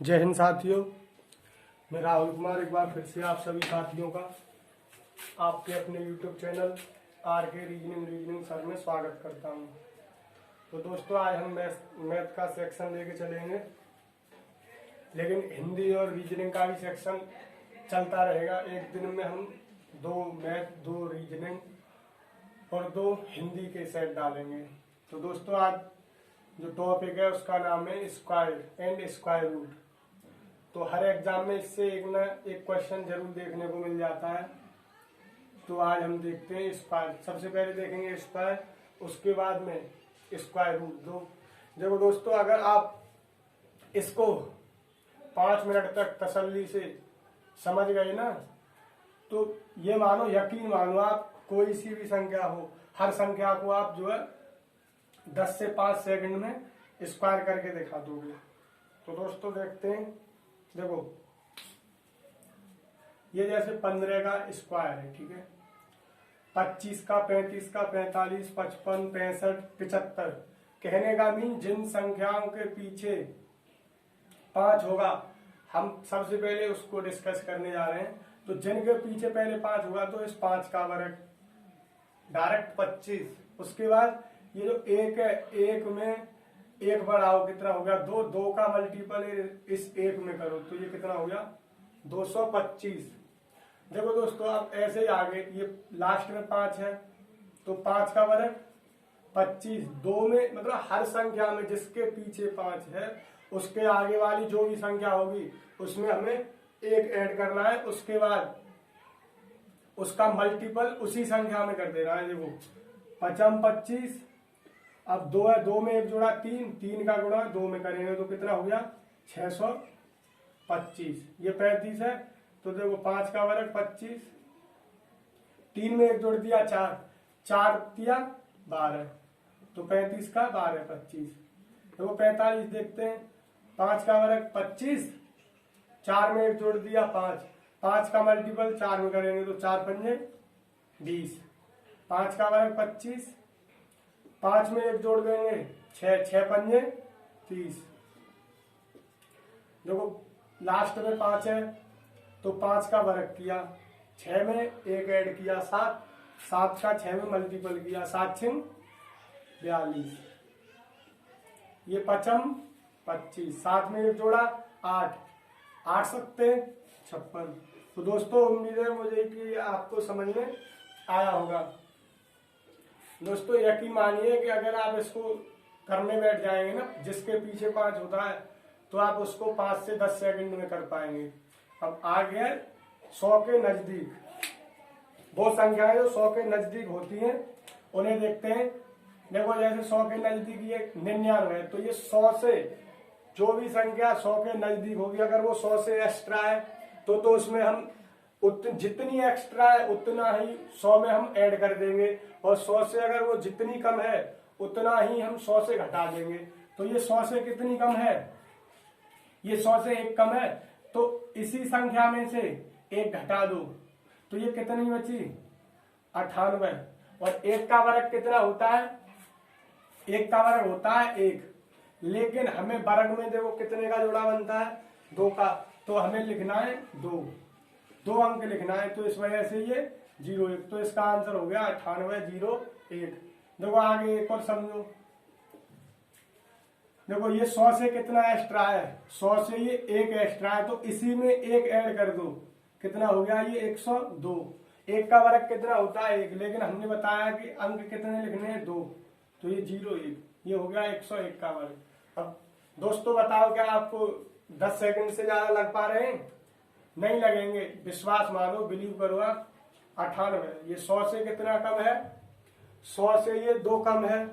जय हिंद साथियों। मैं राहुल कुमार एक बार फिर से आप सभी साथियों का आपके अपने YouTube चैनल आर के रीजनिंग सर में स्वागत करता हूं। तो दोस्तों आज हम मैथ का सेक्शन लेके चलेंगे, लेकिन हिंदी और रीजनिंग का भी सेक्शन चलता रहेगा। एक दिन में हम 2 मैथ, 2 रीजनिंग और 2 हिंदी के सेट डालेंगे। तो दोस्तों आज जो टॉपिक है उसका नाम है स्क्वायर एंड स्क्वायर रूट। तो हर एग्जाम में इससे एक ना एक क्वेश्चन जरूर देखने को मिल जाता है। तो आज हम देखते हैं स्क्वायर। सबसे पहले देखेंगे स्क्वायर, उसके बाद में स्क्वायर रूट। देखो दोस्तों, अगर आप इसको 5 मिनट तक तसल्ली से समझ गए ना, तो ये मानो, यकीन मानो, आप कोई सी भी संख्या हो, हर संख्या को आप जो है 10 से 5 सेकंड में स्क्वायर करके दिखा दोगे। तो दोस्तों देखते हैं। देखो ये जैसे 15 का स्क्वायर है, ठीक है, 25 का, 35 का, 45, 55, 65, 75। कहने का मीन जिन संख्याओं के पीछे 5 होगा, हम सबसे पहले उसको डिस्कस करने जा रहे हैं। तो जिनके पीछे पहले 5 होगा तो इस 5 का वर्ग डायरेक्ट 25। उसके बाद ये जो 1 है, 1 में 1 बढ़ाओ कितना हो गया 2, 2 का मल्टीपल इस 1 में करो तो ये कितना हो गया 225। देखो दोस्तों, अब ऐसे ही आगे ये लास्ट में 5 है तो 5 का वर्ग 25। 2 में मतलब हर संख्या में जिसके पीछे 5 है उसके आगे वाली जो भी संख्या होगी उसमें हमें 1 ऐड करना है। उसके बाद उसका मल्टीपल उसी संख्या में कर देना है। देखो 5 25, अब 2 है, 2 में 1 जोड़ा 3, 3 का गुणा 2 में करेंगे तो कितना हो गया 625। ये 35 है तो देखो 5 का वर्ग 25, 3 में 1 जोड़ दिया 4, 4 दिया 12, तो 35 का 12 25। देखो 45 देखते हैं, 5 का वर्ग 25, 4 में 1 जोड़ दिया 5, 5 का मल्टीपल 4 में करेंगे तो 4 पंजे 20, 5 का वर्ग 25, 5 में 1 जोड़ देंगे 6, 6 पंजे 30। देखो लास्ट में 5 है तो 5 का वर्ग किया, 6 में 1 ऐड किया 7, 7 का 6 में मल्टीपल किया 7 6 42। ये 5 25, 7 में 1 जोड़ा 8, 8 सत्ते 56। तो दोस्तों उम्मीद है मुझे कि आपको समझ में आया होगा। दोस्तों यकीन मानिए कि अगर आप इसको करने बैठ जाएंगे ना, जिसके पीछे 5 होता है तो आप उसको 5 से 10 सेकंड में कर पाएंगे। अब आ गया 100 के नजदीक। वो संख्याएं जो 100 के नजदीक होती हैं उन्हें देखते हैं। देखो जैसे 100 के नजदीक ये 99 है, तो ये 100 से जो भी संख्या 100 के नजदीक होगी, अगर वो 100 से एक्स्ट्रा है तो उसमें हम जितनी एक्स्ट्रा है उतना ही 100 में हम ऐड कर देंगे, और 100 से अगर वो जितनी कम है उतना ही हम 100 से घटा देंगे। तो ये 100 से कितनी कम है, ये 100 से 1 कम है, तो इसी संख्या में से 1 घटा दो तो ये कितनी बची 98। और 1 का वर्ग कितना होता है, 1 का वर्ग होता है 1, लेकिन हमें वर्ग में देखो कितने का जोड़ा बनता है 2 का, तो हमें लिखना है 2 अंक लिखना है। तो इस वजह से ये 01, तो इसका आंसर हो गया 9801। देखो आगे एक और समझो। देखो ये 100 से कितना एक्स्ट्रा है, 100 से ये 1 एक्स्ट्रा है, तो इसी में 1 ऐड कर दो, कितना हो गया ये 102। 1 का वर्ग कितना होता है 1, लेकिन हमने बताया कि अंक कितने लिखने हैं 2, तो ये 01, ये हो गया 101 का वर्ग। अब दोस्तों बताओ क्या आपको 10 सेकंड से ज्यादा लग पा रहे हैं? नहीं लगेंगे, विश्वास मानो, बिलीव करो आप। 98, ये 100 से कितना कम है, 100 से ये 2 कम है,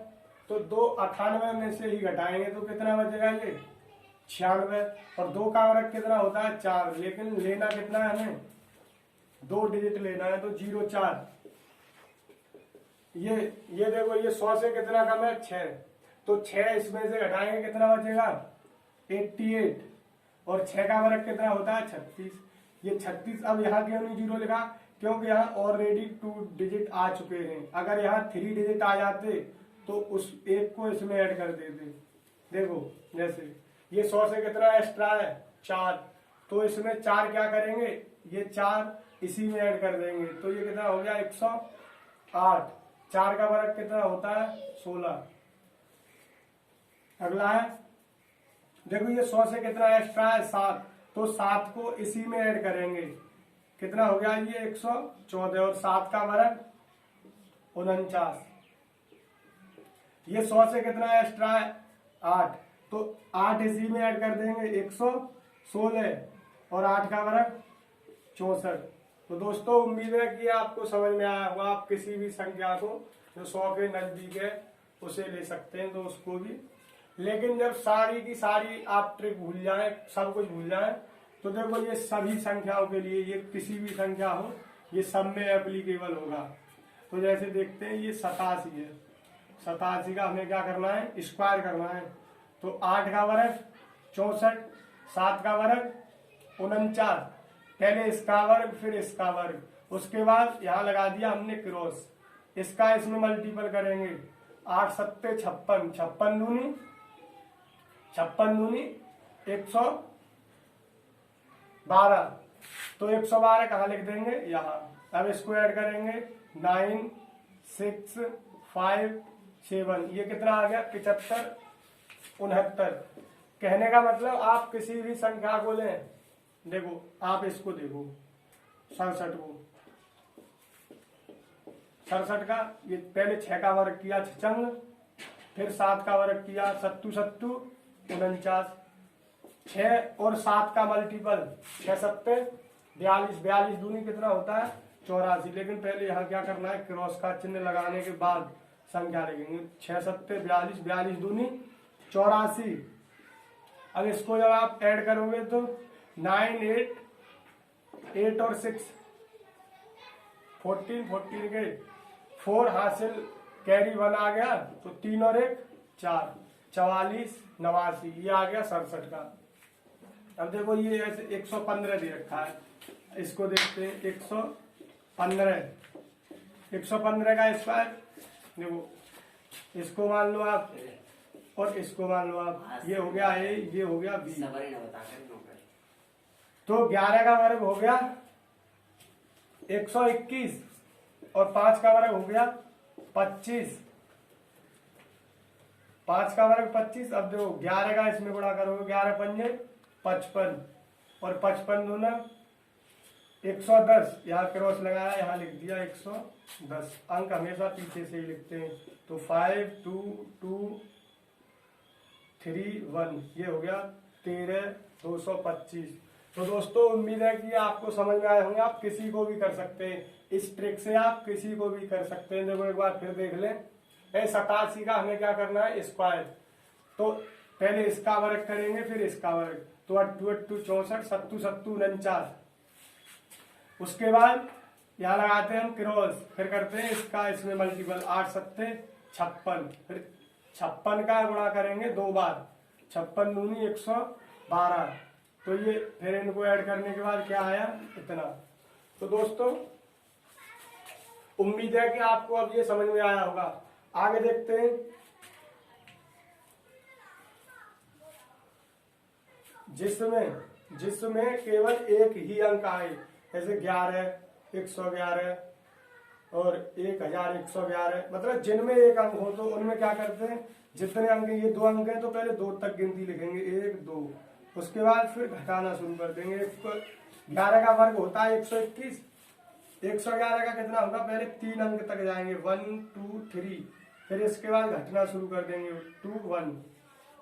तो 2 98 में से ही घटाएंगे तो कितना बचेगा ये 96। और 2 का वर्ग कितना होता है 4, लेकिन लेना कितना है हमें 2 डिजिट लेना है, तो 04। ये देखो ये 100 से कितना कम है 6, तो 6 इसमें से घटाएंगे कितना बचेगा 88, और 6 का वर्ग कितना होता है 36, ये 36। अब यहाँ क्यों नहीं 0 लिखा, क्योंकि यहाँ ऑलरेडी 2 डिजिट आ चुके हैं। अगर यहाँ 3 डिजिट आ जाते तो उस 1 को इसमें ऐड कर देते। देखो जैसे ये 100 से कितना एक्स्ट्रा है 4, तो इसमें 4 क्या करेंगे, ये 4 इसी में ऐड कर देंगे, तो ये कितना हो गया 108। 4 का वर्ग कितना होता है 16। अगला है, देखो ये 100 से कितना एक्स्ट्रा है 7, तो 7 को इसी में ऐड करेंगे, कितना हो गया ये 114, और 7 का वर्ग 49। ये 100 से कितना एक्स्ट्रा है 8, तो 8 इसी में ऐड कर देंगे 116, और 8 का वर्ग 64। तो दोस्तों उम्मीद है कि आपको समझ में आया होगा। आप किसी भी संख्या को जो 100 के नजदीक है उसे ले सकते हैं, तो उसको भी, लेकिन जब सारी की सारी आप ट्रिक भूल जाएं, सब कुछ भूल जाएं, तो देखो ये सभी संख्याओं के लिए, ये किसी भी संख्या हो, ये सब में एप्लीकेबल होगा। तो जैसे देखते हैं ये 87 है, 87 का हमें क्या करना है, स्क्वायर करना है, तो 8 का वर्ग 64, 7 का वर्ग 49, पहले इसका वर्ग फिर इसका वर्ग, उसके बाद यहाँ लगा दिया हमने क्रॉस, इसका इसमें मल्टीपल करेंगे, 8 सत्ते 56, 56 दूनी 112, तो 112 कहाँ लिख देंगे यहाँ। अब इसको ऐड करेंगे 9 6 5 7, ये कितना आ गया 75 69। कहने का मतलब आप किसी भी संख्या को लें, देखो आप इसको देखो 67 को, 67 का ये पहले 6 का वर्ग किया 56, फिर 7 का वर्ग किया 77 49, 6 और 7 का मल्टीपल 6 सत्ते 42, 42 दूनी कितना होता है 84, लेकिन पहले यहाँ क्या करना है, क्रॉस का चिन्ह लगाने के बाद संख्या लिखेंगे, 6 सत्ते 42, 42 दूनी 84। अब इसको जब आप ऐड करोगे तो 9 8 और 6 14, 14 के 4 हासिल, कैरी 1 आ गया, तो 3 और 1 4, 44 89, ये आ गया 67 का। अब देखो ये ऐसे 115 दे रखा है, इसको देखते हैं 115 का स्क्वायर, देखो इसको मान लो आप और इसको मान लो आप, ये हो गया ए, ये हो गया बी, तो 11 का वर्ग हो गया 121, और 5 का वर्ग हो गया 25, 5 का वर्ग 25। अब देखो 11 का इसमें गुणा करोगे, 11 पंजे 55, और 55 दूना 110, यहाँ क्रॉस लगाया, यहाँ लिख दिया 110। अंक हमेशा पीछे से ही लिखते हैं, तो 5 2 2 3 1, ये हो गया 13 225। तो दोस्तों उम्मीद है कि आपको समझ में आए होंगे। आप किसी को भी कर सकते हैं, इस ट्रिक से आप किसी को भी कर सकते हैं। देखो एक बार फिर देख लें, 87 का हमें क्या करना है स्क्वायर, तो पहले इसका वर्ग करेंगे फिर इसका वर्ग, तो 8 8 64 7 7 49, उसके बाद यहाँ लगाते हैं हम क्रॉस, फिर करते हैं इसका इसमें मल्टीपल, 8 सत्ते 56, फिर 56 का गुणा करेंगे 2 बार, 56 दूनी 112, तो ये फिर इनको ऐड करने के बाद क्या आया इतना। तो दोस्तों उम्मीद है कि आपको अब ये समझ में आया होगा। आगे देखते हैं, जिसमें केवल एक ही अंक आए, जैसे 11 111 और 1111, मतलब जिनमें एक अंक हो तो उनमें क्या करते हैं, जितने अंक, ये 2 अंक है तो पहले 2 तक गिनती लिखेंगे, 1 2, उसके बाद फिर घटाना शुरू कर देंगे। 11 का वर्ग होता है 121, 111 का कितना होगा, पहले 3 अंक तक जाएंगे 1 2 3, फिर इसके बाद घटना शुरू कर देंगे 2 1,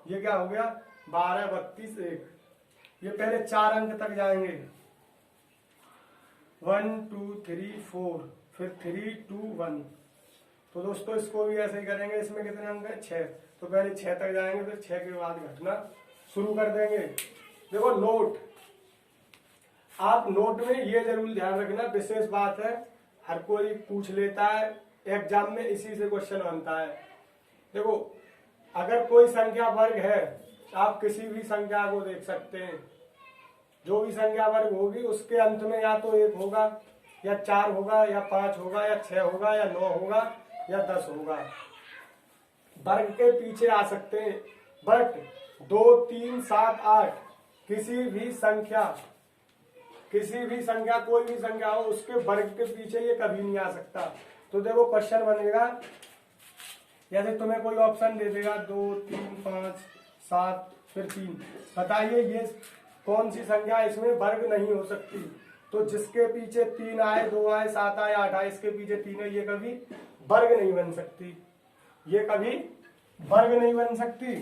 ये क्या हो गया 12 32 1, ये पहले 4 अंक तक जाएंगे 1 2 3 4, फिर 3 2 1। तो दोस्तों इसको भी ऐसे ही करेंगे, इसमें कितने अंक है 6, तो पहले 6 तक जाएंगे, फिर 6 के बाद घटना शुरू कर देंगे। देखो नोट, आप नोट में ये जरूर ध्यान रखना, विशेष बात है, हर कोई पूछ लेता है एग्जाम में, इसी से क्वेश्चन बनता है। देखो अगर कोई संख्या वर्ग है, आप किसी भी संख्या को देख सकते हैं, जो भी संख्या वर्ग होगी उसके अंत में या तो 1 होगा या 4 होगा या 5 होगा या 6 होगा या 9 होगा या 10 होगा। वर्ग के पीछे आ सकते हैं, बट 2 3 7 8 किसी भी संख्या कोई भी संख्या हो उसके वर्ग के पीछे ये कभी नहीं आ सकता। तो देखो क्वेश्चन बनेगा, जैसे तुम्हें कोई ऑप्शन दे देगा 2, 3, 5, 7 फिर 3, बताइए ये कौन सी संख्या इसमें वर्ग नहीं हो सकती। तो जिसके पीछे 3 आए, 2 आए, 7 आए, 8 आए, इसके पीछे 3 है, ये कभी वर्ग नहीं बन सकती, ये कभी वर्ग नहीं बन सकती।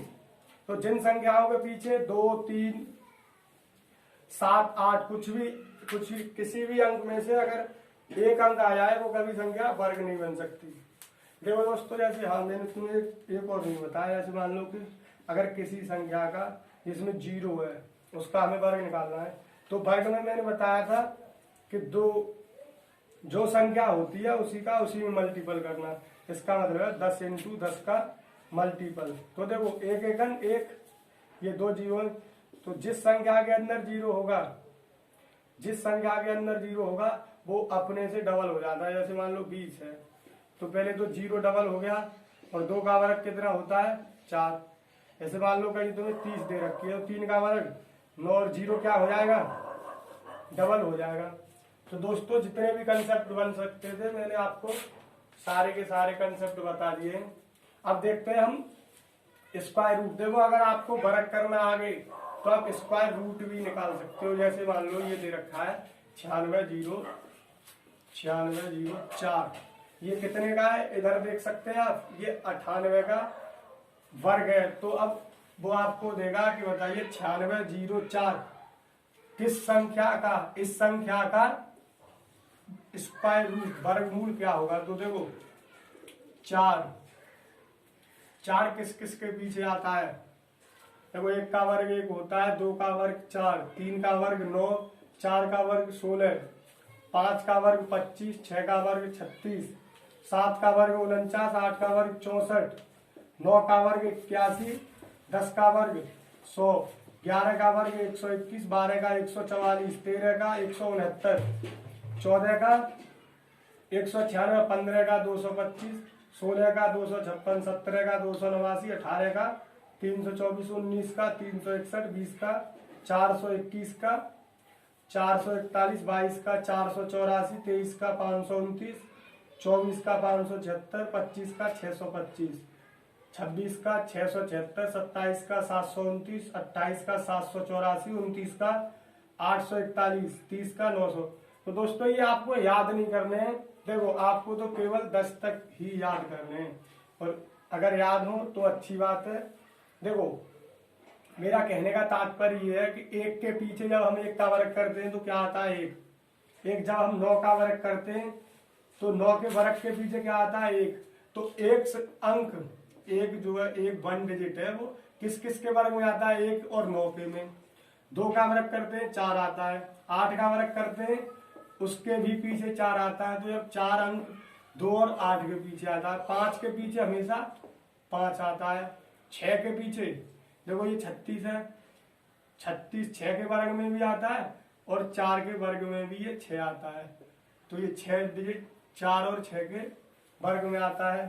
तो जिन संख्याओं के पीछे 2, 3, 7, 8 कुछ भी किसी भी अंक में से अगर एक अंक आ जाए वो कभी संख्या वर्ग नहीं बन सकती। देखो दोस्तों, जैसे मैंने तुम्हें एक और नहीं बताया, जैसे मान लो कि अगर किसी संख्या का जिसमें 0 है उसका हमें वर्ग निकालना है, तो वर्ग में मैंने बताया था कि जो संख्या होती है उसी में मल्टीपल करना। इसका मतलब है 10 × 10 का मल्टीपल। तो देखो 1 एकन 1, ये 2 जीरो, तो जिस संख्या के अंदर 0 होगा वो अपने से डबल हो जाता है। जैसे मान लो 20 है तो पहले तो 0 डबल हो गया, और 2 का वर्ग कितना होता है 4। ऐसे मान लो कहीं तुम्हें 30 दे रखी है तो 3 का वर्ग 9 और 0 क्या हो जाएगा, डबल हो जाएगा। तो दोस्तों जितने भी कंसेप्ट बन सकते थे मैंने आपको सारे के सारे कंसेप्ट बता दिए। अब देखते हैं हम स्क्वायर रूट। देखो अगर आपको वर्ग करना आ गए तो आप स्क्वायर रूट भी निकाल सकते हो। जैसे मान लो ये दे रखा है 9604, ये कितने का है इधर देख सकते हैं आप, ये 98 का वर्ग है। तो अब वो आपको देगा कि बताइए 9604 किस संख्या का, इस संख्या का स्क्वायर रूट वर्गमूल क्या होगा। तो देखो 4 किस किस के पीछे आता है। देखो 1 का वर्ग 1 होता है, 2 का वर्ग 4, 3 का वर्ग 9, 4 का वर्ग 16, 5 का वर्ग 25, 6 का वर्ग 36, 7 का वर्ग 49, 8 का वर्ग 64, 9 का वर्ग 81, 10 का वर्ग 100, 11 का वर्ग 121, 12 का 144, 13 का 169, 14 का 196, 15 का 225, 16 का 256, 17 का 289, 18 का 324, 19 का 361, 20 का 421 का 441, 22 का 484, 23 का 529, 24 का 576, 25 का 625, 26 का 676, 27 का 729, 28 का 784, 29 का 841, 30 का 900। तो दोस्तों ये आपको याद नहीं करने हैं, देखो आपको तो केवल 10 तक ही याद करने हैं, और अगर याद हो तो अच्छी बात है। देखो मेरा कहने का तात्पर्य ये है कि 1 के पीछे जब हम 1 का वर्ग करते हैं तो क्या आता है 1। जब हम 9 का वर्ग करते हैं तो 9 के वर्ग के पीछे क्या आता है 1। तो एक अंक, एक जो है एक 1 डिजिट है वो किस किस के वर्ग में आता है 1 और 9 के में। 2 का वर्ग करते हैं 4 आता है, 8 का वर्ग करते हैं उसके भी पीछे 4 आता है। तो जब 4 अंक 2 और 8 के पीछे आता है, 5 के पीछे हमेशा 5 आता है, 6 के पीछे देखो ये 36 है, 36 6 के वर्ग में भी आता है और 4 के वर्ग में भी ये 6 आता है। तो ये 6 डिजिट 4 और 6 के वर्ग में आता है।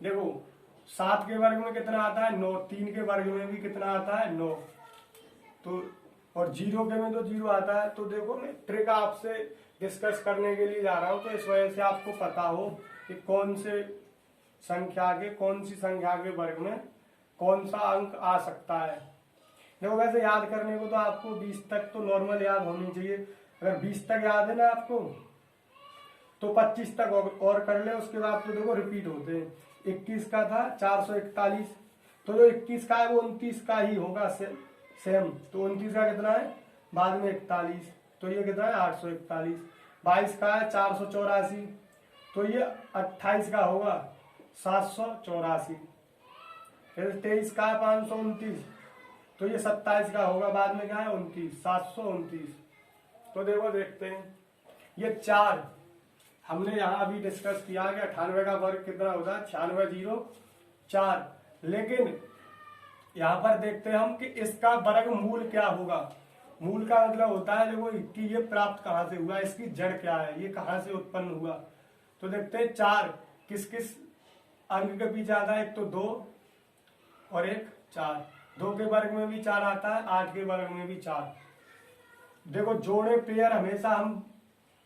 देखो 7 के वर्ग में कितना आता है 9, 3 के वर्ग में भी कितना आता है 9, तो और 0 के में तो 0 आता है। तो देखो मैं ट्रिक आपसे डिस्कस करने के लिए जा रहा हूँ, तो इस वजह से आपको पता हो कि कौन सी संख्या के वर्ग में कौन सा अंक आ सकता है। देखो वैसे याद करने को तो आपको 20 तक तो नॉर्मल याद होनी चाहिए। अगर 20 तक याद है ना आपको तो 25 तक और कर ले, उसके बाद तो देखो रिपीट होते हैं। 21 का था 441, तो जो 21 का है वो 29 का ही होगा सेम। तो 29 का कितना है बाद में 41, तो ये कितना है 841। 22 का है 484, तो ये 28 का होगा 784। फिर 23 का है 529, तो ये 27 का होगा बाद में क्या है 29, 729। तो देखो देखते हैं ये 4 हमने यहाँ अभी डिस्कस किया कि 98 का वर्ग कितना होता है 9604। लेकिन यहाँ पर देखते हैं हम कि इसका वर्ग मूल क्या होगा। मूल का मतलब होता है देखो कि ये प्राप्त कहाँ से हुआ, इसकी जड़ क्या है, ये कहाँ से उत्पन्न हुआ। तो देखते हैं 4 किस किस अंक के पीछे आता है, एक तो 2 और एक 4। 2 के वर्ग में भी 4 आता है, 8 के वर्ग में भी 4। देखो जोड़े पेयर हमेशा हम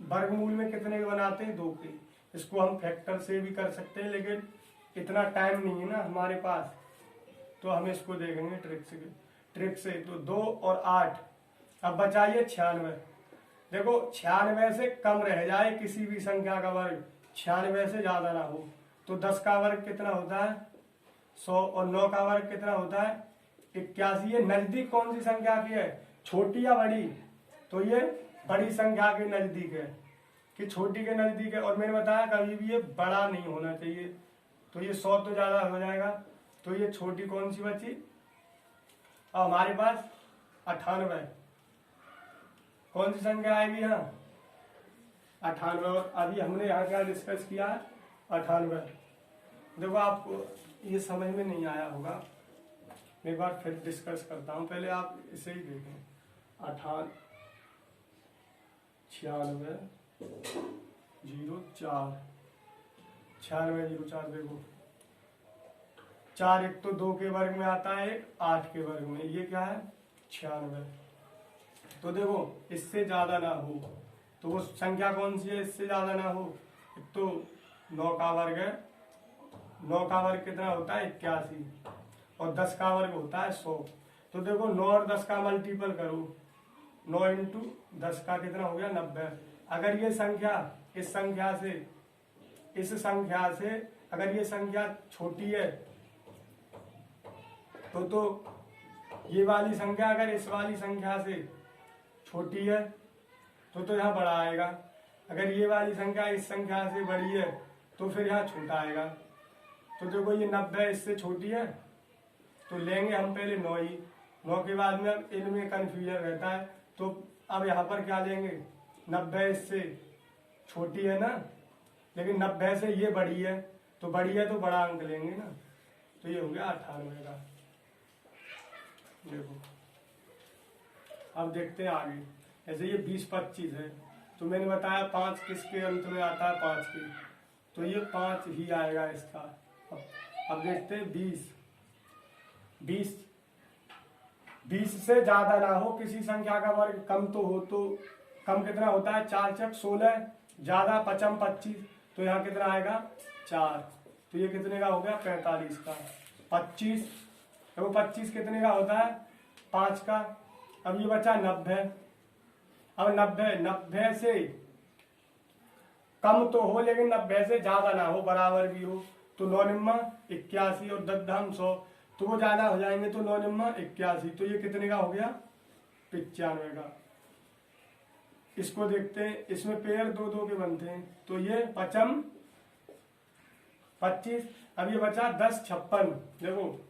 वर्गमूल में कितने के बनाते हैं, 2 के। इसको हम फैक्टर से भी कर सकते हैं, लेकिन इतना टाइम नहीं है ना हमारे पास, तो हम इसको देखेंगे ट्रिक से। तो 2 और 8, अब बचाइए 96। देखो 96 से कम रह जाए किसी भी संख्या का वर्ग, 96 से ज्यादा ना हो, तो 10 का वर्ग कितना होता है 100, और 9 का वर्ग कितना होता है 81। ये नजदीक कौन सी संख्या की है, छोटी या बड़ी, तो ये बड़ी संख्या के नजदीक है, कि छोटी के नजदीक है। और मैंने बताया कभी भी ये बड़ा नहीं होना चाहिए, तो ये 100 तो ज्यादा हो जाएगा, तो ये छोटी कौन सी बची, और हमारे पास 98 कौन सी संख्या आएगी यहाँ 98। और अभी हमने यहाँ क्या डिस्कस किया 98। देखो आपको ये समझ में नहीं आया होगा, एक बार फिर डिस्कस करता हूँ, पहले आप इसे ही देखें। 98 96 04 96 04। देखो 4 एक तो 2 के वर्ग में आता है, 8 के वर्ग में, ये क्या है 96। तो देखो इससे ज्यादा ना हो, तो वो संख्या कौन सी है इससे ज्यादा ना हो, एक तो 9 का वर्ग है, 9 का वर्ग कितना होता है 81, और 10 का वर्ग होता है 100। तो देखो 9 और 10 का मल्टीपल करो, 9 इंटू 10 का कितना हो गया 90। अगर ये संख्या इस संख्या से अगर ये संख्या छोटी है, तो ये वाली संख्या अगर इस वाली संख्या से छोटी है तो यहाँ बड़ा आएगा। अगर ये वाली संख्या इस संख्या से बड़ी है तो फिर यहाँ छोटा आएगा। तो देखो ये 90 इससे छोटी है, तो लेंगे हम पहले 9 ही, 9 के बाद में अब इनमें कन्फ्यूजन रहता है, तो अब यहाँ पर क्या लेंगे 90 इससे छोटी है ना, लेकिन 90 से ये बड़ी है, तो बड़ी है तो बड़ा अंक लेंगे ना, तो ये हो गया 98 का। देखो अब देखते हैं आगे, ऐसे ये 20-25 है, तो मैंने बताया 5 किसके अंत में आता है 5 के, तो ये 5 ही आएगा इसका। अब देखते हैं 20 से ज्यादा ना हो किसी संख्या का वर्ग, कम तो हो, तो कम कितना होता है 4 चक 16, ज्यादा 5 25, तो यहाँ कितना आएगा 4, तो ये कितने का हो गया 45 का। 25 तो 25 कितने का होता है 5 का। अब ये बचा 90, अब 90 से कम तो हो लेकिन 90 से ज्यादा ना हो, बराबर भी हो, तो 9 निम्मा 81 और 10 धाम 100, तो वो ज्यादा हो जाएंगे, तो 9 निम्मा 81, तो ये कितने का हो गया 95 का। इसको देखते हैं, इसमें पेयर 2-2 के बनते हैं, तो ये 5 25, अब ये बचा 10 56। देखो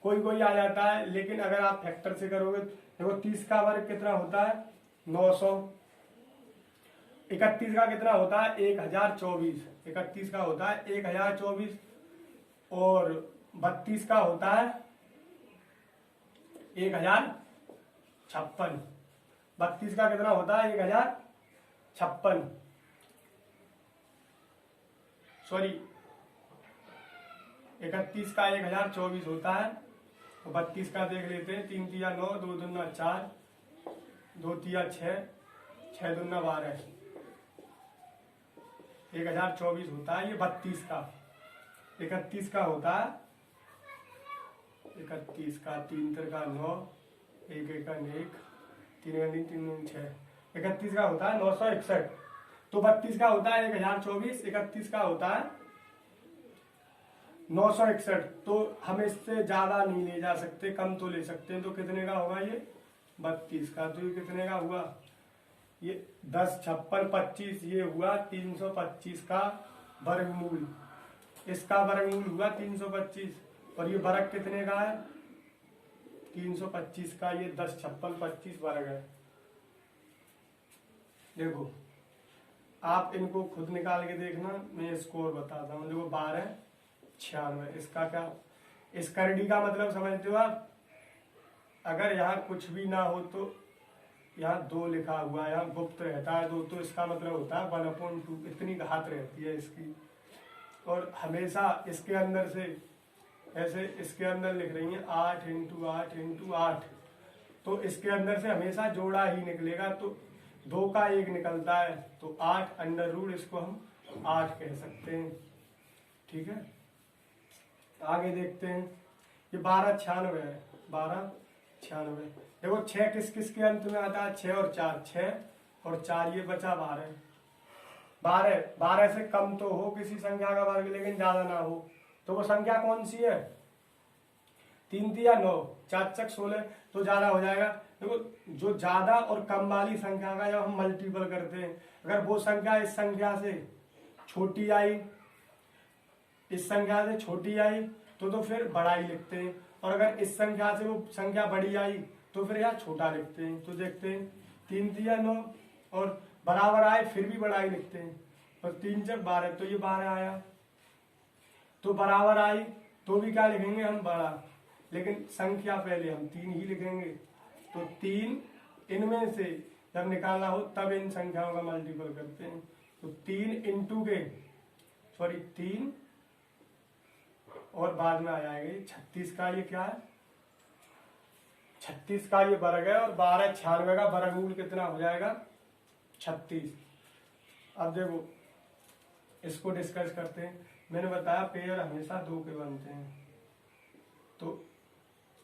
कोई आ जाता है, लेकिन अगर आप फैक्टर से करोगे, देखो 30 का वर्ग कितना होता है 900, 31 का कितना होता है 1024, 31 का होता है 1024, और 32 का होता है 1056। 32 का कितना होता है 1056, सॉरी 31 का 1024 होता है, तो 32 का देख लेते हैं। 3 तिया 9, 2 दूना 4, 2 तिया 6, 6 दूना 12, 1024 होता है ये 32 का। 31 का होता है 31 का 3 का 9, 1 1 1, 3 3 6, 31 का होता है 961, तो 32 का होता है 1024, 31 का होता है 961, तो हम इससे ज्यादा नहीं ले जा सकते, कम तो ले सकते हैं। तो कितने का होगा ये 32 का, तो ये कितने का हुआ ये 10 56 25, ये हुआ 325 का वर्गमूल, इसका वर्गमूल हुआ 325, और ये वर्ग कितने का है 325 का, ये 10 56 25 वर्ग है। देखो आप इनको खुद निकाल के देखना, मैं स्कोर बताता हूँ। देखो 12 96, इसका क्या, इस करड़ी का मतलब समझते हो आप। अगर यहाँ कुछ भी ना हो तो यहाँ 2 लिखा हुआ है, यहाँ गुप्त रहता है 2, तो इसका मतलब होता है 1/2, इतनी घात रहती है इसकी। और हमेशा इसके अंदर से ऐसे इसके अंदर लिख रही हैं 8 इंटू 8 इंटू 8, तो इसके अंदर से हमेशा जोड़ा ही निकलेगा, तो 2 का 1 निकलता है, तो 8 अंडर रूट, इसको हम 8 कह सकते हैं। ठीक है, आगे देखते हैं। ये 1296 है, 1296। देखो 6 किस किस के अंत में आता है, 6 और 4, 6 और 4, ये बचा 12। 12 से कम तो हो किसी संख्या का वर्ग, लेकिन ज्यादा ना हो, तो वो संख्या कौन सी है, 3 3 9, 4 4 16, तो ज्यादा हो जाएगा। देखो जो ज्यादा और कम वाली संख्या का जब हम मल्टीपल करते हैं, अगर वो संख्या इस संख्या से छोटी आई, इस संख्या से छोटी आई, तो फिर बड़ा ही लिखते हैं, और अगर इस संख्या से वो संख्या बड़ी आई तो फिर यहाँ छोटा लिखते हैं। तो देखते हैं 3 3 9 और बराबर आए फिर भी बड़ा ही लिखते हैं, और 3 4 12, तो ये 12 आया, तो बराबर आई तो भी क्या लिखेंगे हम, बड़ा, लेकिन संख्या पहले हम 3 ही लिखेंगे। तो 3 इनमें से जब निकालना हो तब इन संख्याओं का मल्टीपल करते हैं। तो 3 इंटू के 3 और बाद में आ जाएगा 36 का, ये क्या है, 36 का ये वर्ग है, और 1296 का वर्गमूल कितना हो जाएगा, 36। अब देखो इसको डिस्कस करते हैं। मैंने बताया पेयर हमेशा 2 के बनते हैं, तो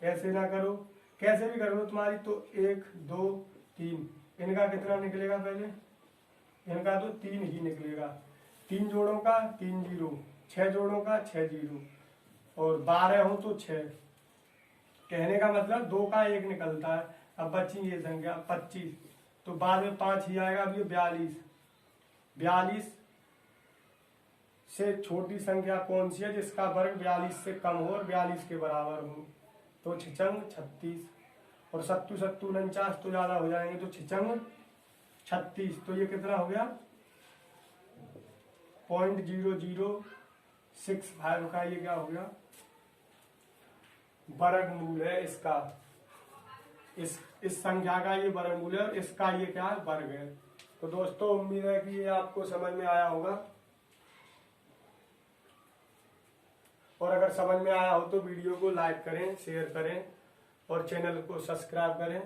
ऐसे ना करो, कैसे भी कर लो तुम्हारी, तो 1 2 3, इनका कितना निकलेगा, पहले इनका तो 3 ही निकलेगा, 3 जोड़ों का 3 0, 6 जोड़ों का 6 0, और 12 हो तो 6, कहने का मतलब 2 का 1 निकलता है। अब बची ये संख्या 25, तो बाद में 5 ही आएगा। अब ये 42 से छोटी संख्या कौन सी है जिसका वर्ग 42 से कम हो और 42 के बराबर हो, तो 6 36, और 7 7 49 तो ज्यादा हो जाएंगे, तो 6 36, तो ये कितना हो गया, 0.0065 का ये क्या हो गया, वर्गमूल है इसका, इस संख्या का ये वर्गमूल है, और इसका ये क्या है, वर्ग है। तो दोस्तों उम्मीद है कि ये आपको समझ में आया होगा, और अगर समझ में आया हो तो वीडियो को लाइक करें, शेयर करें, और चैनल को सब्सक्राइब करें,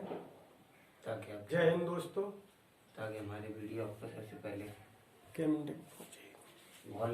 ताकि जय हिंद दोस्तों, ताकि हमारी वीडियो आपको सबसे पहले बहुत